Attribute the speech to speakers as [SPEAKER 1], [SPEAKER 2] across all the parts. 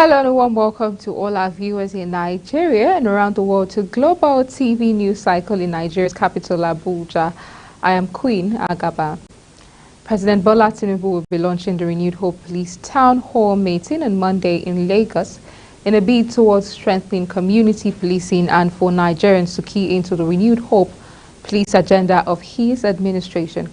[SPEAKER 1] Hello and a warm welcome to all our viewers in Nigeria and around the world to Global TV News Cycle in Nigeria's capital, Abuja. I am Queen Agaba. President Bola Tinubu will be launching the Renewed Hope Police Town Hall meeting on Monday in Lagos in a bid towards strengthening community policing and for Nigerians to key into the Renewed Hope Police agenda of his administration.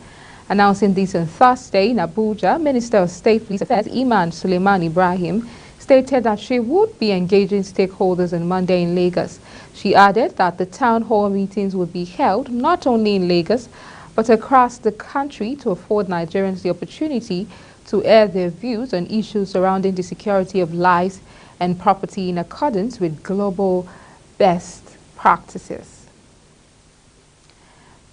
[SPEAKER 1] Announcing this on Thursday in Abuja, Minister of State Police Affairs Iman Suleiman Ibrahim stated that she would be engaging stakeholders on Monday in Lagos. She added that the town hall meetings would be held not only in Lagos, but across the country to afford Nigerians the opportunity to air their views on issues surrounding the security of lives and property in accordance with global best practices.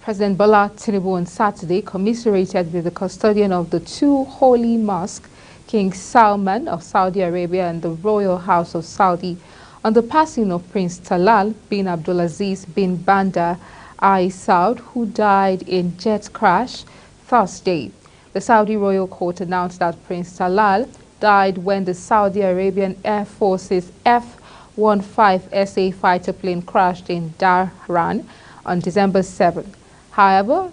[SPEAKER 1] President Bola Tinubu on Saturday commiserated with the custodian of the two holy mosques, King Salman of Saudi Arabia and the Royal House of Saudi, on the passing of Prince Talal bin Abdulaziz bin Bandar Al Saud, who died in jet crash Thursday. The Saudi Royal Court announced that Prince Talal died when the Saudi Arabian Air Force's F-15 SA fighter plane crashed in Dhahran on December 7. However,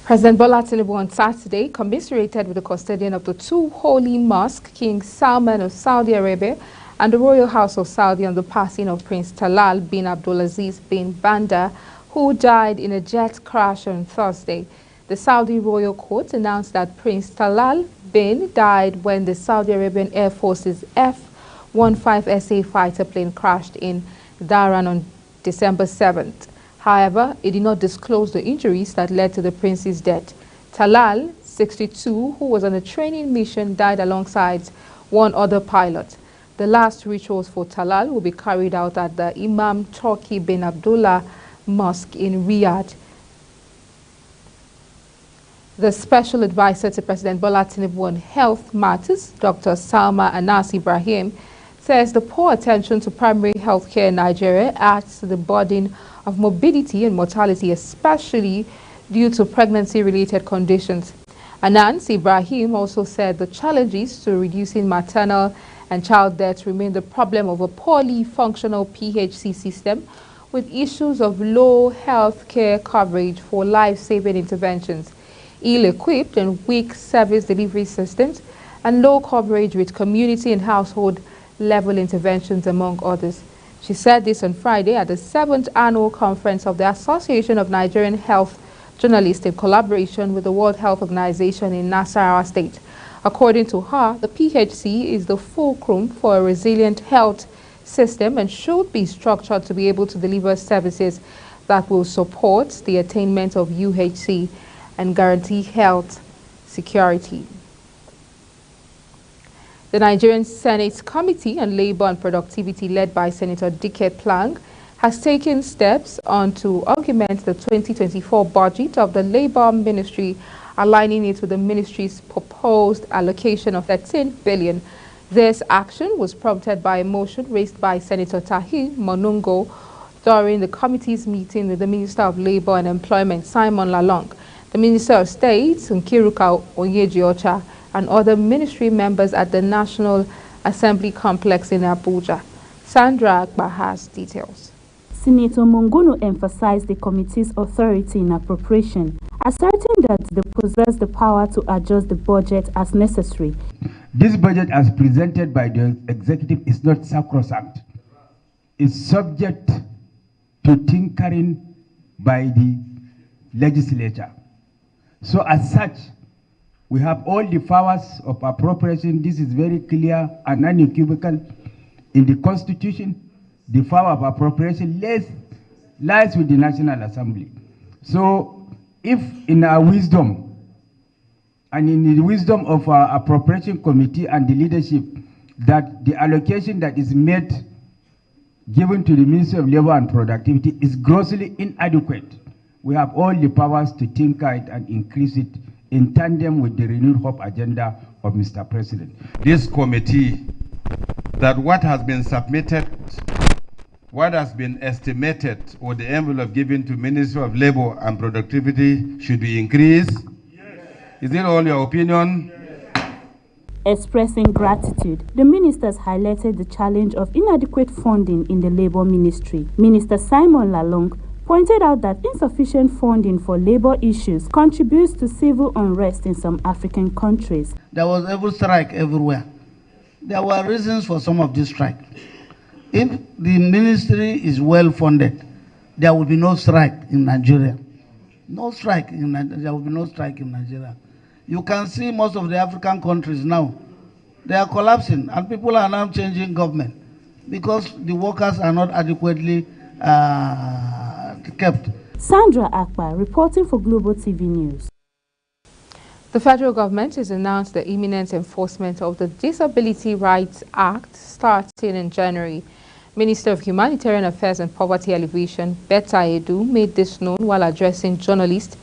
[SPEAKER 1] President Bola Tinubu on Saturday commiserated with the custodian of the two holy mosques, King Salman of Saudi Arabia and the Royal House of Saudi, on the passing of Prince Talal bin Abdulaziz bin Bandar, who died in a jet crash on Thursday. The Saudi Royal Court announced that Prince Talal bin died when the Saudi Arabian Air Force's F-15 SA fighter plane crashed in Dhahran on December 7th. However, it did not disclose the injuries that led to the prince's death. Talal, 62, who was on a training mission, died alongside one other pilot. The last rituals for Talal will be carried out at the Imam Turki bin Abdullah Mosque in Riyadh. The special advisor to President Bola Tinubu on health matters, Dr. Salma Anas Ibrahim, says the poor attention to primary health care in Nigeria adds to the burden of morbidity and mortality, especially due to pregnancy-related conditions. Anas Ibrahim also said the challenges to reducing maternal and child deaths remain the problem of a poorly functional PHC system, with issues of low health care coverage for life-saving interventions, ill-equipped and weak service delivery systems, and low coverage with community and household level interventions, among others. She said this on Friday at the 7th Annual Conference of the Association of Nigerian Health Journalists in collaboration with the World Health Organization in Nasarawa State. According to her, the PHC is the fulcrum for a resilient health system and should be structured to be able to deliver services that will support the attainment of UHC and guarantee health security. The Nigerian Senate Committee on Labor and Productivity, led by Senator Dike Plank, has taken steps on to augment the 2024 budget of the Labor Ministry, aligning it with the ministry's proposed allocation of 13 billion. This action was prompted by a motion raised by Senator Tahir Monungo during the committee's meeting with the Minister of Labor and Employment, Simon Lalong, the Minister of State, Nkiruka Onyejiocha, and other ministry members at the National Assembly Complex in Abuja. Sandra Akba has details.
[SPEAKER 2] Senator Monguno emphasized the committee's authority in appropriation, asserting that they possess the power to adjust the budget as necessary.
[SPEAKER 3] This budget, as presented by the executive, is not sacrosanct. It's subject to tinkering by the legislature. So as such, We have all the powers of appropriation. This is very clear and unequivocal in the Constitution. The power of appropriation lies with the National Assembly. So if in our wisdom and in the wisdom of our appropriation committee and the leadership, that the allocation that is made given to the Ministry of Labor and Productivity is grossly inadequate, we have all the powers to tinker it and increase it in tandem with the renewed hope agenda of Mr. President.
[SPEAKER 4] This committee, that what has been submitted, what has been estimated, or the envelope given to Ministry of Labor and Productivity should be increased? Yes. Is it all your opinion? Yes.
[SPEAKER 2] Expressing gratitude, the ministers highlighted the challenge of inadequate funding in the Labour Ministry. Minister Simon Lalong pointed out that insufficient funding for labor issues contributes to civil unrest in some African countries.
[SPEAKER 5] There was every strike everywhere. There were reasons for some of this strike. If the ministry is well funded, there will be no strike in Nigeria. No strike in Nigeria. There will be no strike in Nigeria. You can see most of the African countries now, they are collapsing and people are now changing government because the workers are not adequately kept.
[SPEAKER 2] Sandra Akpa reporting for Global TV News.
[SPEAKER 1] The federal government has announced the imminent enforcement of the Disability Rights Act starting in January. Minister of Humanitarian Affairs and Poverty Alleviation, Betta Edu, made this known while addressing journalists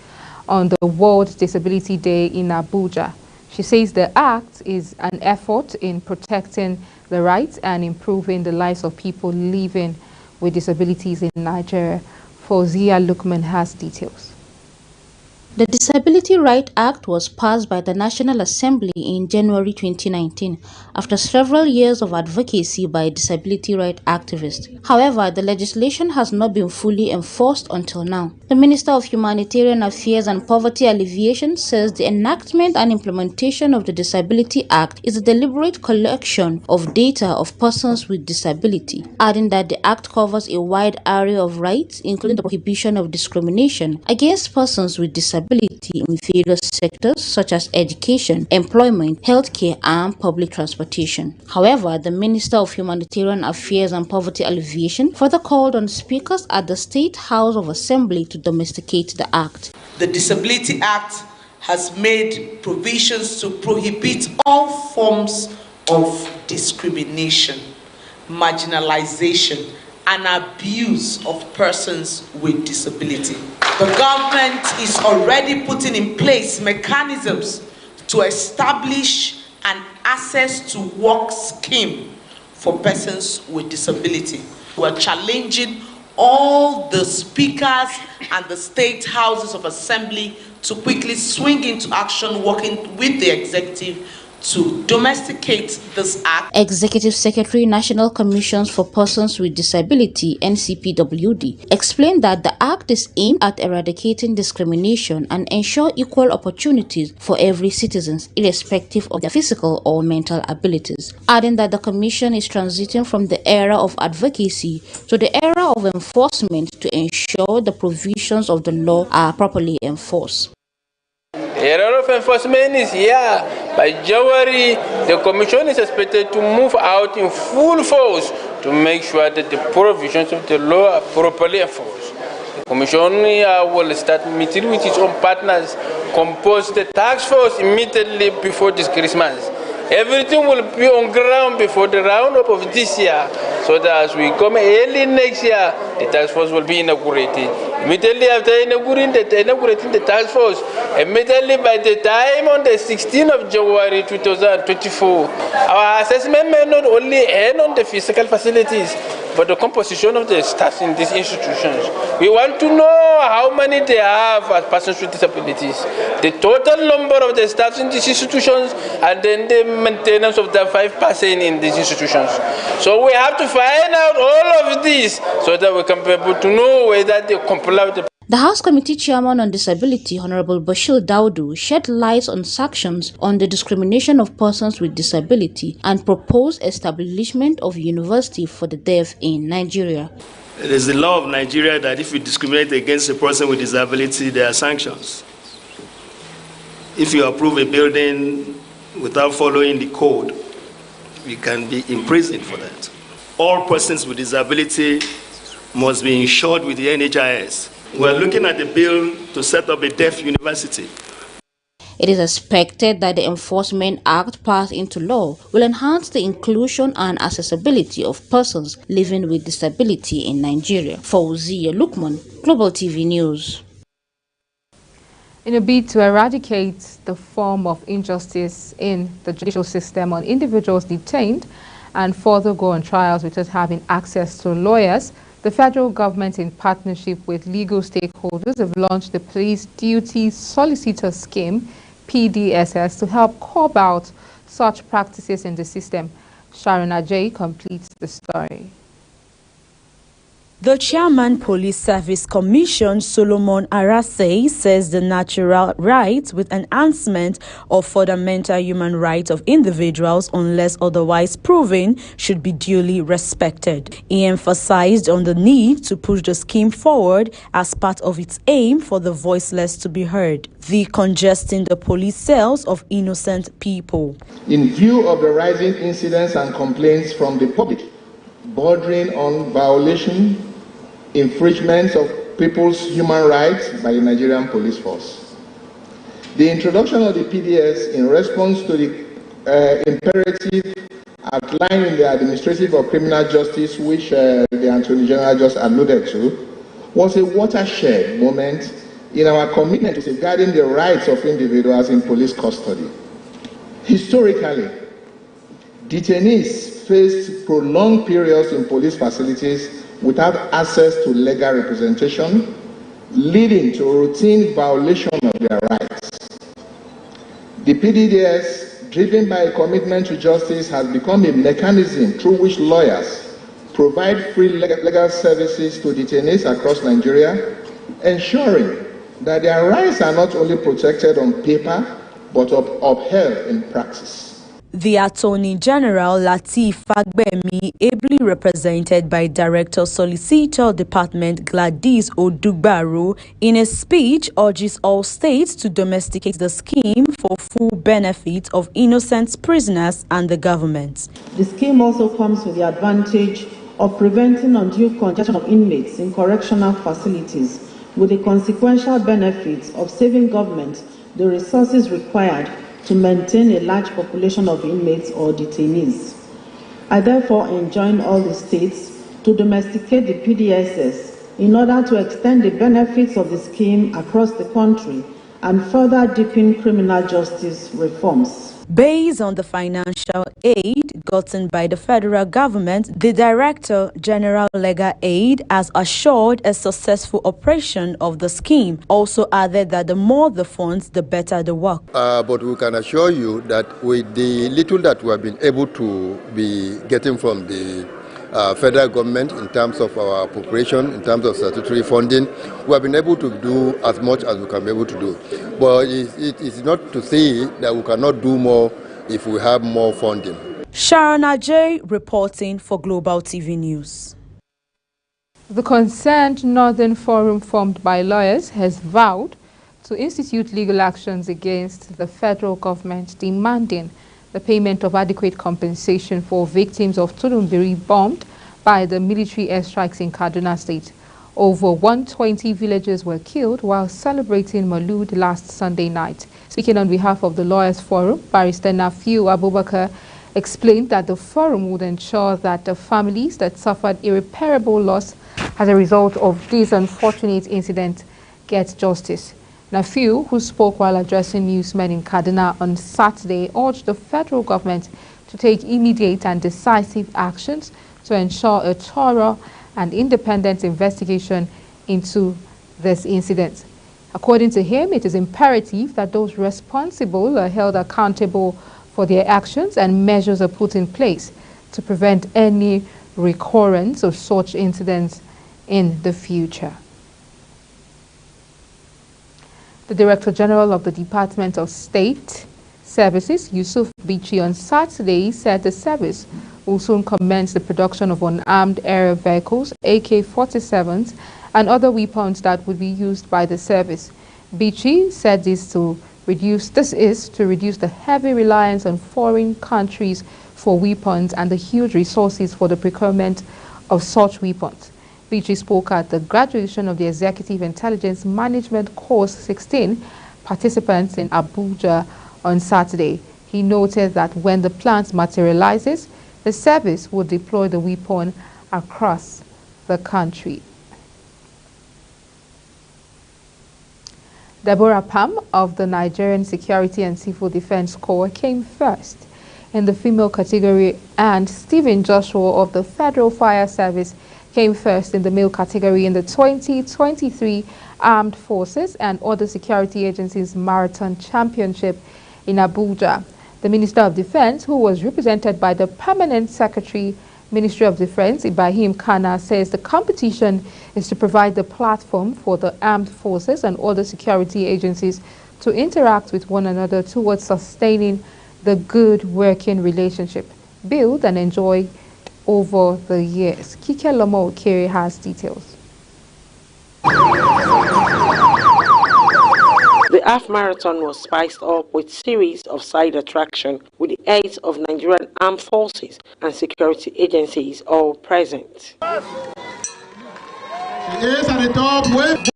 [SPEAKER 1] on the World Disability Day in Abuja. She says the act is an effort in protecting the rights and improving the lives of people living with disabilities in Nigeria. Fauzia Lukman has details.
[SPEAKER 6] The Disability Rights Act was passed by the National Assembly in January 2019 after several years of advocacy by disability rights activists. However, the legislation has not been fully enforced until now. The Minister of Humanitarian Affairs and Poverty Alleviation says the enactment and implementation of the Disability Act is a deliberate collection of data of persons with disability, adding that the Act covers a wide array of rights, including the prohibition of discrimination against persons with disability in various sectors such as education, employment, healthcare, and public transportation. However, the Minister of Humanitarian Affairs and Poverty Alleviation further called on speakers at the State House of Assembly to domesticate the act.
[SPEAKER 7] The Disability Act has made provisions to prohibit all forms of discrimination, marginalization, and abuse of persons with disability. The government is already putting in place mechanisms to establish an access to work scheme for persons with disability. We're challenging all the speakers and the state houses of assembly to quickly swing into action, working with the executive to domesticate this act.
[SPEAKER 6] Executive Secretary, National Commissions for Persons with Disability, NCPWD, explained that the act is aimed at eradicating discrimination and ensure equal opportunities for every citizen, irrespective of their physical or mental abilities, adding that the Commission is transiting from the era of advocacy to the era of enforcement to ensure the provisions of the law are properly enforced.
[SPEAKER 8] The era of enforcement is here. By January, the Commission is expected to move out in full force to make sure that the provisions of the law are properly enforced. The Commission will start meeting with its own partners, compose the task force immediately before this Christmas. Everything will be on ground before the roundup of this year, so that as we come early next year, the task force will be inaugurated. Immediately after inaugurating the task force, immediately by the time on the 16th of January 2024, our assessment may not only end on the physical facilities, but the composition of the staff in these institutions. We want to know how many they have as persons with disabilities, the total number of the staff in these institutions, and then the maintenance of the 5% in these institutions. So we have to find out all of this so that we can be able to know whether they comply with the.
[SPEAKER 6] The House Committee Chairman on Disability, Honorable Bashir Daudu, shed light on sanctions on the discrimination of persons with disability and proposed establishment of a university for the deaf in Nigeria.
[SPEAKER 9] It is the law of Nigeria that if you discriminate against a person with disability, there are sanctions. If you approve a building without following the code, you can be imprisoned for that. All persons with disability must be insured with the NHIS. We're looking at a bill to set up a deaf university.
[SPEAKER 6] It is expected that the Enforcement Act passed into law will enhance the inclusion and accessibility of persons living with disability in Nigeria. Fauziya Lukman, Global TV News.
[SPEAKER 1] In a bid to eradicate the form of injustice in the judicial system on individuals detained and further go on trials without having access to lawyers, the federal government, in partnership with legal stakeholders, have launched the Police Duty Solicitor Scheme, PDSS, to help curb out such practices in the system. Sharon Ajay completes the story.
[SPEAKER 2] The Chairman Police Service Commission, Solomon Arase, says the natural right with enhancement of fundamental human rights of individuals, unless otherwise proven, should be duly respected. He emphasized on the need to push the scheme forward as part of its aim for the voiceless to be heard, decongesting the police cells of innocent people.
[SPEAKER 10] In view of the rising incidents and complaints from the public, bordering on violation, infringements of people's human rights by the Nigerian police force. The introduction of the PDS in response to the imperative outlined in the Administrative of Criminal Justice, which the Attorney General just alluded to, was a watershed moment in our commitment to safeguarding the rights of individuals in police custody. Historically, detainees faced prolonged periods in police facilities without access to legal representation, leading to routine violation of their rights. The PDS, driven by a commitment to justice, has become a mechanism through which lawyers provide free legal services to detainees across Nigeria, ensuring that their rights are not only protected on paper, but upheld in practice.
[SPEAKER 2] The Attorney General, Lateef Fagbemi, ably represented by Director Solicitor Department Gladys Odugbaru, in a speech urges all states to domesticate the scheme for full benefit of innocent prisoners and the government.
[SPEAKER 11] The scheme also comes with the advantage of preventing undue congestion of inmates in correctional facilities, with the consequential benefits of saving government the resources required to maintain a large population of inmates or detainees. I therefore enjoin all the states to domesticate the PDSS in order to extend the benefits of the scheme across the country and further deepen criminal justice reforms.
[SPEAKER 2] Based on the financial aid gotten by the federal government, the Director General Legal Aid has assured a successful operation of the scheme. Also added that the more the funds, the better the work.
[SPEAKER 12] But we can assure you that with the little that we have been able to be getting from the federal government in terms of our appropriation, in terms of statutory funding, we have been able to do as much as we can be able to do. But it is not to say that we cannot do more if we have more funding.
[SPEAKER 2] Sharon Ajay reporting for Global TV News.
[SPEAKER 1] The concerned Northern Forum, formed by lawyers, has vowed to institute legal actions against the federal government, demanding the payment of adequate compensation for victims of Turumbiri bombed by the military airstrikes in Kaduna State. Over 120 villagers were killed while celebrating Maulud last Sunday night. Speaking on behalf of the Lawyers Forum, Barrister Nafiu Abubakar explained that the forum would ensure that the families that suffered irreparable loss as a result of this unfortunate incident get justice. Nafiu, who spoke while addressing newsmen in Kaduna on Saturday, urged the federal government to take immediate and decisive actions to ensure a thorough and independent investigation into this incident. According to him, it is imperative that those responsible are held accountable for their actions and measures are put in place to prevent any recurrence of such incidents in the future. The Director General of the Department of State Services, Yusuf Bichi, on Saturday said the service will soon commence the production of unarmed aerial vehicles, AK-47s, and other weapons that would be used by the service. Bichi said this to This is to reduce the heavy reliance on foreign countries for weapons and the huge resources for the procurement of such weapons. Bichi spoke at the graduation of the Executive Intelligence Management Course 16 participants in Abuja on Saturday. He noted that when the plant materializes, the service will deploy the weapon across the country. Deborah Pam of the Nigerian Security and Civil Defense Corps came first in the female category, and Stephen Joshua of the Federal Fire Service came first in the male category in the 2023 Armed Forces and Other Security Agencies Marathon Championship in Abuja. The Minister of Defense, who was represented by the Permanent Secretary, Ministry of Defense, Ibrahim Kana, says the competition is to provide the platform for the armed forces and other security agencies to interact with one another towards sustaining the good working relationship built and enjoyed over the years. Kike Lomo Okere has details.
[SPEAKER 13] The half marathon was spiced up with series of side attractions with the heads of Nigerian armed forces and security agencies all present.
[SPEAKER 14] It is at the top with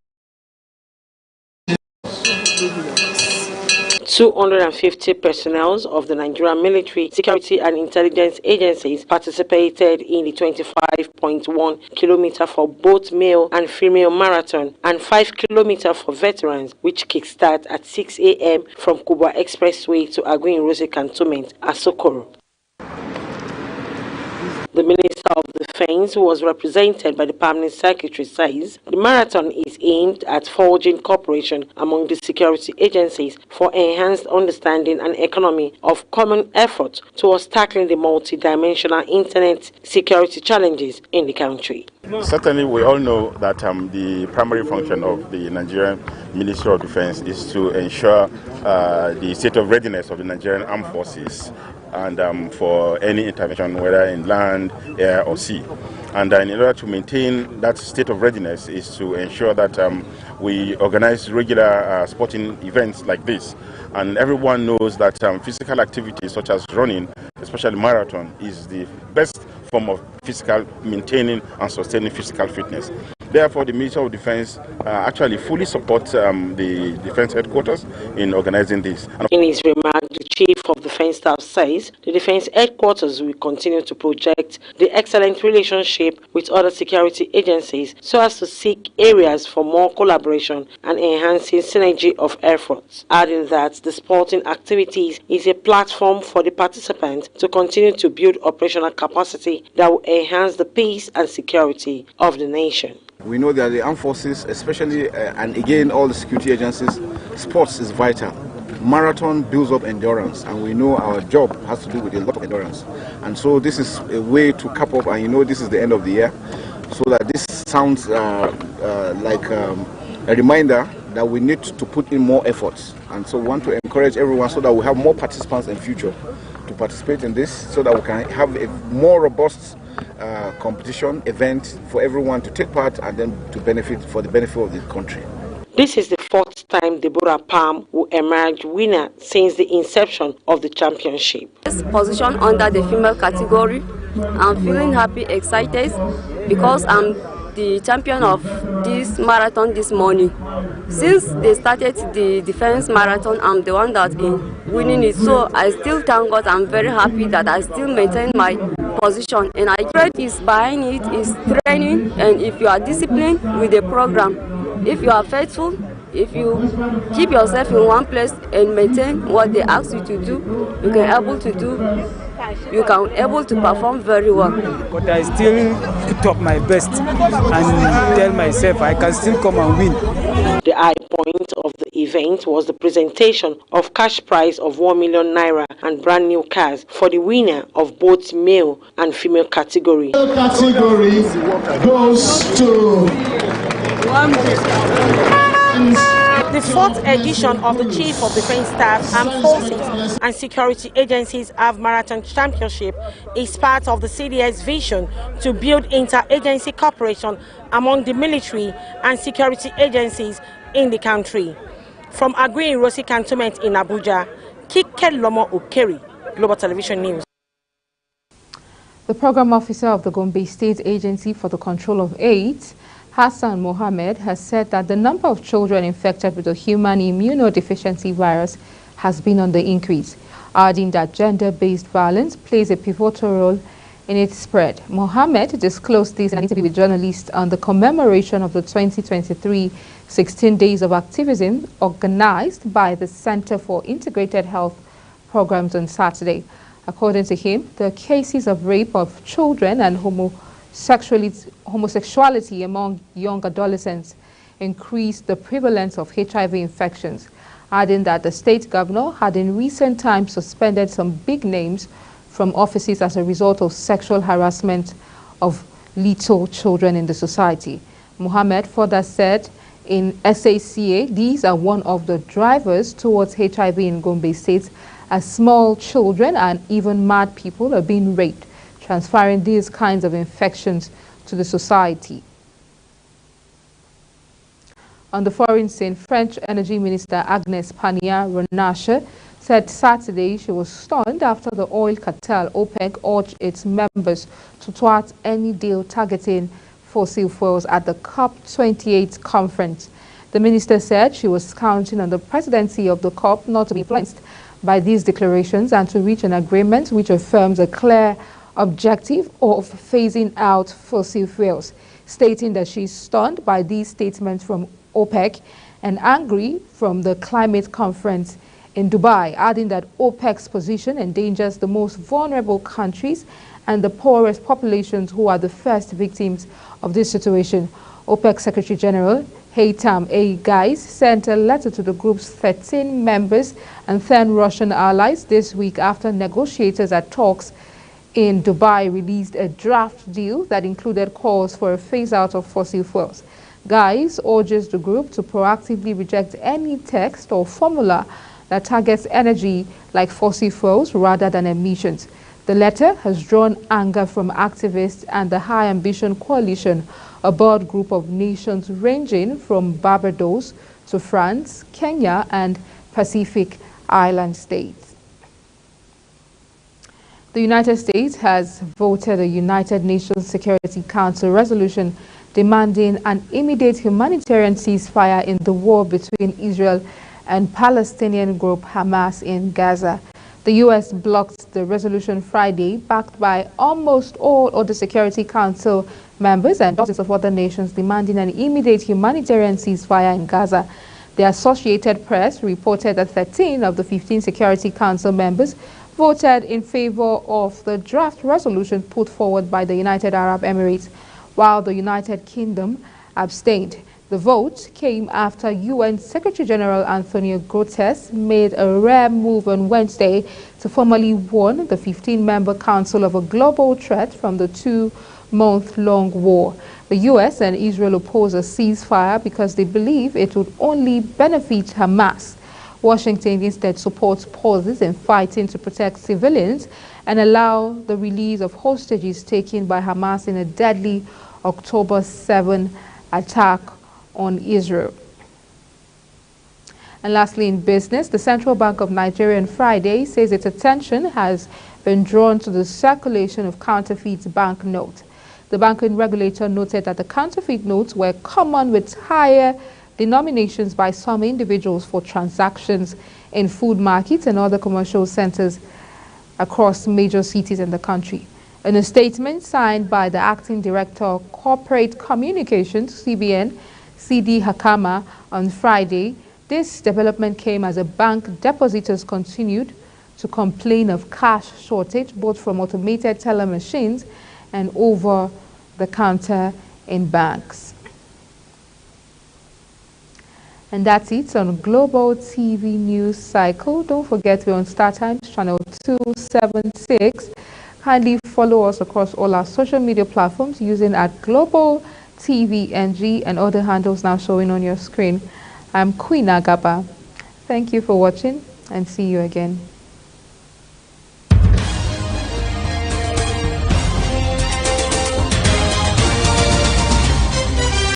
[SPEAKER 13] 250 personnel of the Nigerian military, security and intelligence agencies participated in the 25.1 kilometer for both male and female marathon and 5 kilometer for veterans, which kickstart at 6 a.m. from Kubwa Expressway to Aguin Rose Cantonment at Sokoro. The Minister of Defense, who was represented by the Permanent Secretary, says the marathon is aimed at forging cooperation among the security agencies for enhanced understanding and economy of common effort towards tackling the multi-dimensional internet security challenges in the country.
[SPEAKER 15] Certainly, we all know that the primary function of the Nigerian Ministry of Defense is to ensure the state of readiness of the Nigerian Armed Forces and for any intervention, whether in land, air or sea. And in order to maintain that state of readiness is to ensure that we organize regular sporting events like this. And everyone knows that physical activities such as running, especially marathon, is the best form of maintaining and sustaining physical fitness. Therefore, the Ministry of Defense actually fully supports the Defense Headquarters in organizing this.
[SPEAKER 13] In his remark, the Chief of Defense Staff says the Defense Headquarters will continue to project the excellent relationship with other security agencies so as to seek areas for more collaboration and enhancing synergy of efforts, adding that the sporting activities is a platform for the participants to continue to build operational capacity that will enhance the peace and security of the nation.
[SPEAKER 16] We know that the armed forces, especially and again all the security agencies, sports is vital. Marathon builds up endurance, and we know our job has to do with a lot of endurance. And so this is a way to cap up, and this is the end of the year, so that this sounds like a reminder that we need to put in more efforts. And so we want to encourage everyone so that we have more participants in future to participate in this, so that we can have a more robust competition event for everyone to take part and then to benefit for the benefit of the country.
[SPEAKER 13] This is the fourth time Deborah Pam will emerge winner since the inception of the championship.
[SPEAKER 17] This position under the female category, I'm feeling happy, excited, because I'm the champion of this marathon this morning. Since they started the defense marathon, I'm the one that's been winning it. So I still thank God. I'm very happy that I still maintain my position. And I trade is behind it is training, and if you are disciplined with the program, if you are faithful, if you keep yourself in one place and maintain what they ask you to do, you can able to perform very well.
[SPEAKER 18] But I still put up my best and tell myself I can still come and win.
[SPEAKER 13] The high point of the event was the presentation of cash prize of 1 million naira and brand new cars for the winner of both male and female category.
[SPEAKER 14] The category goes to
[SPEAKER 19] the fourth edition of the Chief of Defense Staff, Armed Forces and Security Agencies Half Marathon Championship is part of the CDS vision to build inter-agency cooperation among the military and security agencies in the country. From Agui Rosi Cantonment in Abuja, Kike Lomo Okeri, Global Television News.
[SPEAKER 1] The program officer of the Gombe State Agency for the Control of AIDS, Hassan Mohammed, has said that the number of children infected with the human immunodeficiency virus has been on the increase, adding that gender-based violence plays a pivotal role in its spread. Mohammed disclosed this in an interview with journalists on the commemoration of the 2023 16 Days of Activism organized by the Center for Integrated Health Programs on Saturday. According to him, the cases of rape of children and homosexuality among young adolescents increased the prevalence of HIV infections, adding that the state governor had in recent times suspended some big names from offices as a result of sexual harassment of little children in the society. Mohammed further said in SACA, these are one of the drivers towards HIV in Gombe State, as small children and even mad people are being raped, transferring these kinds of infections to the society. On the foreign scene, French Energy Minister Agnès Pannier-Runacher said Saturday she was stunned after the oil cartel OPEC urged its members to thwart any deal targeting fossil fuels at the COP28 conference. The minister said she was counting on the presidency of the COP not to be influenced by these declarations and to reach an agreement which affirms a clear objective of phasing out fossil fuels, stating that she is stunned by these statements from OPEC and angry from the climate conference in Dubai, adding that OPEC's position endangers the most vulnerable countries and the poorest populations who are the first victims of this situation. OPEC Secretary General Haytham A. Gais sent a letter to the group's 13 members and 10 Russian allies this week after negotiators at talks in Dubai released a draft deal that included calls for a phase-out of fossil fuels. Gais urges the group to proactively reject any text or formula that targets energy like fossil fuels rather than emissions. The letter has drawn anger from activists and the High Ambition Coalition, a broad group of nations ranging from Barbados to France, Kenya, and Pacific Island states. The United States has voted a United Nations Security Council resolution demanding an immediate humanitarian ceasefire in the war between Israel and Palestinian group Hamas in Gaza. The U.S. blocked the resolution Friday, backed by almost all other Security Council members and dozens of other nations demanding an immediate humanitarian ceasefire in Gaza. The Associated Press reported that 13 of the 15 Security Council members voted in favor of the draft resolution put forward by the United Arab Emirates, while the United Kingdom abstained. The vote came after UN Secretary General Antonio Guterres made a rare move on Wednesday to formally warn the 15-member council of a global threat from the two-month-long war. The US and Israel oppose a ceasefire because they believe it would only benefit Hamas. Washington instead supports pauses in fighting to protect civilians and allow the release of hostages taken by Hamas in a deadly October 7 attack on Israel. And lastly, in business, the Central Bank of Nigeria on Friday says its attention has been drawn to the circulation of counterfeit banknotes. The banking regulator noted that the counterfeit notes were common with higher denominations by some individuals for transactions in food markets and other commercial centers across major cities in the country. In a statement signed by the Acting Director of Corporate Communications, CBN, CD Hakama, on Friday, this development came as bank depositors continued to complain of cash shortage, both from automated teller machines and over the counter in banks. And that's it on Global TV News Cycle. Don't forget we're on StarTimes channel 276. Kindly follow us across all our social media platforms using @Global TV NG and other handles now showing on your screen. I'm Queen Agaba. Thank you for watching and see you again.